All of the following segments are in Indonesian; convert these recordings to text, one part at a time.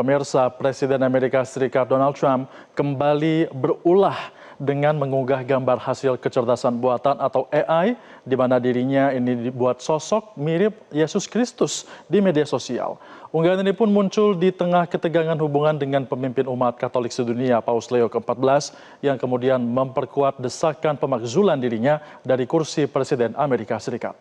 Pemirsa, Presiden Amerika Serikat Donald Trump kembali berulah dengan mengunggah gambar hasil kecerdasan buatan atau AI, di mana dirinya ini dibuat sosok mirip Yesus Kristus di media sosial. Unggahan ini pun muncul di tengah ketegangan hubungan dengan pemimpin umat Katolik sedunia Paus Leo ke-14 yang kemudian memperkuat desakan pemakzulan dirinya dari kursi Presiden Amerika Serikat.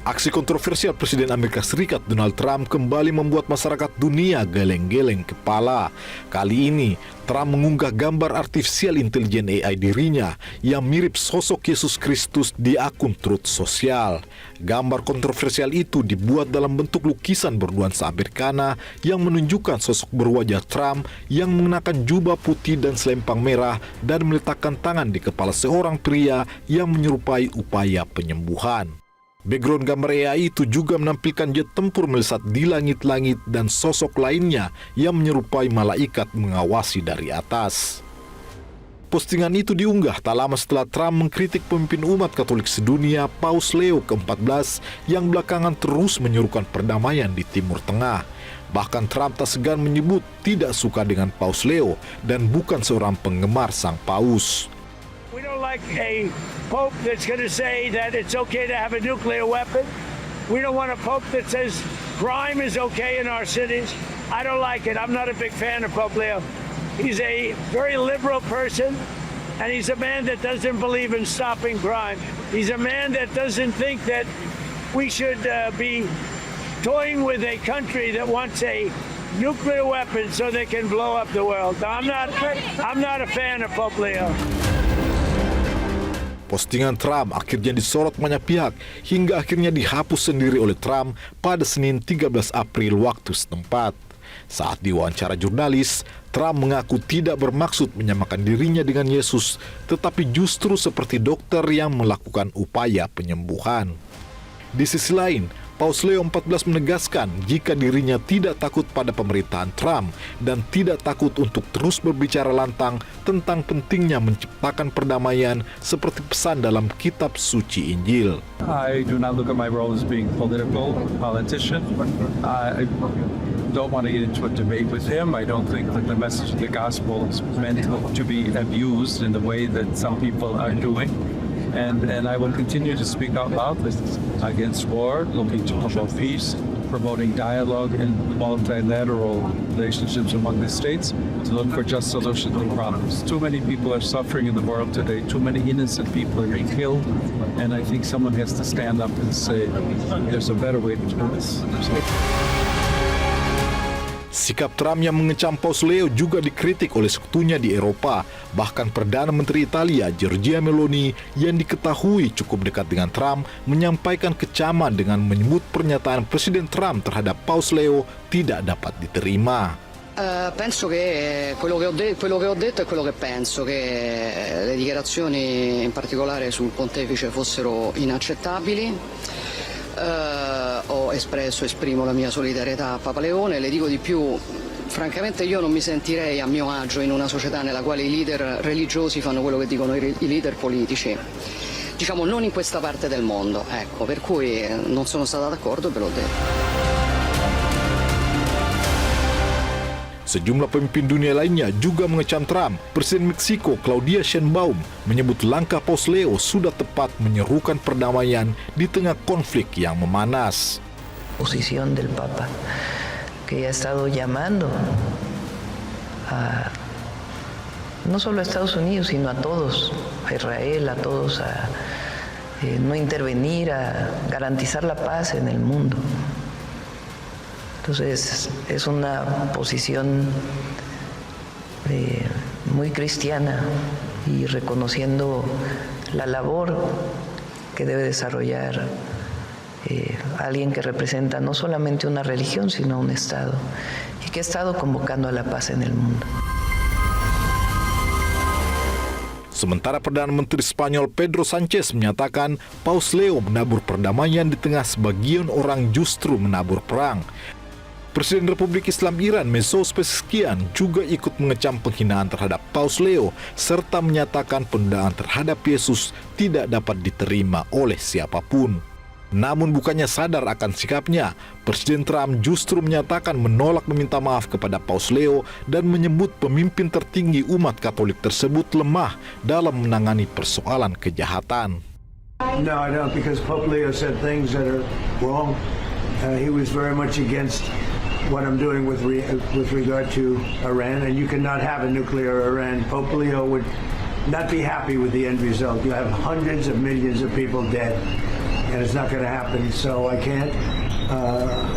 Aksi kontroversial Presiden Amerika Serikat Donald Trump kembali membuat masyarakat dunia geleng-geleng kepala. Kali ini, Trump mengunggah gambar artificial intelligence AI dirinya yang mirip sosok Yesus Kristus di akun Truth Social. Gambar kontroversial itu dibuat dalam bentuk lukisan bernuansa Americana yang menunjukkan sosok berwajah Trump yang mengenakan jubah putih dan selempang merah dan meletakkan tangan di kepala seorang pria yang menyerupai upaya penyembuhan. Background gambar AI itu juga menampilkan jet tempur melesat di langit-langit dan sosok lainnya yang menyerupai malaikat mengawasi dari atas. Postingan itu diunggah tak lama setelah Trump mengkritik pemimpin umat Katolik sedunia Paus Leo ke-14 yang belakangan terus menyerukan perdamaian di Timur Tengah. Bahkan Trump tak segan menyebut tidak suka dengan Paus Leo dan bukan seorang penggemar sang paus. We don't like a pope that's going to say that it's okay to have a nuclear weapon. We don't want a pope that says crime is okay in our cities. I don't like it. I'm not a big fan of Pope Leo. He's a very liberal person, and he's a man that doesn't believe in stopping crime. He's a man that doesn't think that we should be toying with a country that wants a nuclear weapon so they can blow up the world. I'm not a fan of Pope Leo. Postingan Trump akhirnya disorot banyak pihak hingga akhirnya dihapus sendiri oleh Trump pada Senin 13 April waktu setempat. Saat diwawancara jurnalis, Trump mengaku tidak bermaksud menyamakan dirinya dengan Yesus, tetapi justru seperti dokter yang melakukan upaya penyembuhan. Di sisi lain, Paus Leo XIV menegaskan jika dirinya tidak takut pada pemerintahan Trump dan tidak takut untuk terus berbicara lantang tentang pentingnya menciptakan perdamaian seperti pesan dalam kitab suci Injil. I do not look at my role as being politician. I don't want to get into a debate with him. I don't think that the message of the gospel is meant to be abused in the way that some people are doing. And I will continue to speak out loudly against war, looking to promote peace, promoting dialogue and multilateral relationships among the states to look for just solutions to problems. Too many people are suffering in the world today. Too many innocent people are being killed. And I think someone has to stand up and say, there's a better way to do this. Sikap Trump yang mengecam Paus Leo juga dikritik oleh sekutunya di Eropa. Bahkan Perdana Menteri Italia Giorgia Meloni yang diketahui cukup dekat dengan Trump menyampaikan kecaman dengan menyebut pernyataan Presiden Trump terhadap Paus Leo tidak dapat diterima. Penso che quello che ho detto è quello che penso, che le dichiarazioni in particolare sul pontefice fossero inaccettabili. Esprimo la mia solidarietà a Papa Leone. Le dico di più, francamente io non mi sentirei a mio agio in una società nella quale i leader religiosi fanno quello che dicono i leader politici. Diciamo non in questa parte del mondo, ecco, per cui non sono stata d'accordo e ve l'ho detto. Sejumlah pemimpin dunia lainnya juga mengecam Trump. Presiden Meksiko Claudia Sheinbaum menyebut langkah Paus Leo sudah tepat menyerukan perdamaian di tengah konflik yang memanas. Posición del Papa, que ha estado llamando a no solo a Estados Unidos, sino a todos, a Israel, a todos a no intervenir, a garantizar la paz en el mundo. Entonces es una posición muy cristiana y reconociendo la labor que debe desarrollar alguien que representa no solamente una religión sino un Estado y que ha estado convocando a la paz en el mundo. Sementara Perdana Menteri Spanyol Pedro Sanchez menyatakan Paus Leo menabur perdamaian di tengah sebagian orang justru menabur perang. Presiden Republik Islam Iran Mesut Pezeshkian juga ikut mengecam penghinaan terhadap Paus Leo serta menyatakan penundaan terhadap Yesus tidak dapat diterima oleh siapapun. Namun bukannya sadar akan sikapnya, Presiden Trump justru menyatakan menolak meminta maaf kepada Paus Leo dan menyebut pemimpin tertinggi umat Katolik tersebut lemah dalam menangani persoalan kejahatan. No, I don't, because Pope Leo said things that are wrong. He was very much against what I'm doing with regard to Iran, and you cannot have a nuclear Iran. Pope Leo would not be happy with the end result. You have hundreds of millions of people dead, and it's not going to happen. So I can't.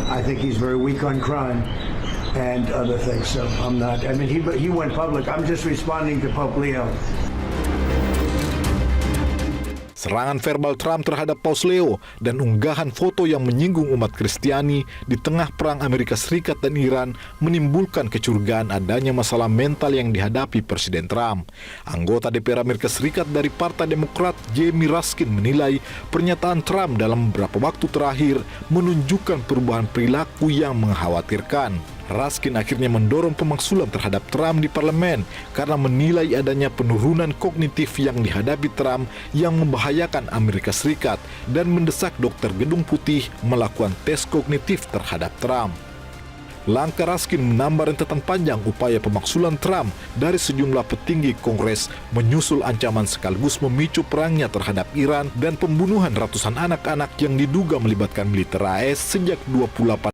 I think he's very weak on crime and other things. So I'm not. I mean, he went public. I'm just responding to Pope Leo. Serangan verbal Trump terhadap Paus Leo dan unggahan foto yang menyinggung umat Kristiani di tengah perang Amerika Serikat dan Iran menimbulkan kecurigaan adanya masalah mental yang dihadapi Presiden Trump. Anggota DPR Amerika Serikat dari Partai Demokrat Jamie Raskin menilai pernyataan Trump dalam beberapa waktu terakhir menunjukkan perubahan perilaku yang mengkhawatirkan. Raskin akhirnya mendorong pemaksulan terhadap Trump di parlemen karena menilai adanya penurunan kognitif yang dihadapi Trump yang membahayakan Amerika Serikat dan mendesak dokter Gedung Putih melakukan tes kognitif terhadap Trump. Langkah Raskin menambah rentetan panjang upaya pemaksulan Trump dari sejumlah petinggi Kongres menyusul ancaman sekaligus memicu perangnya terhadap Iran dan pembunuhan ratusan anak-anak yang diduga melibatkan militer AS sejak 28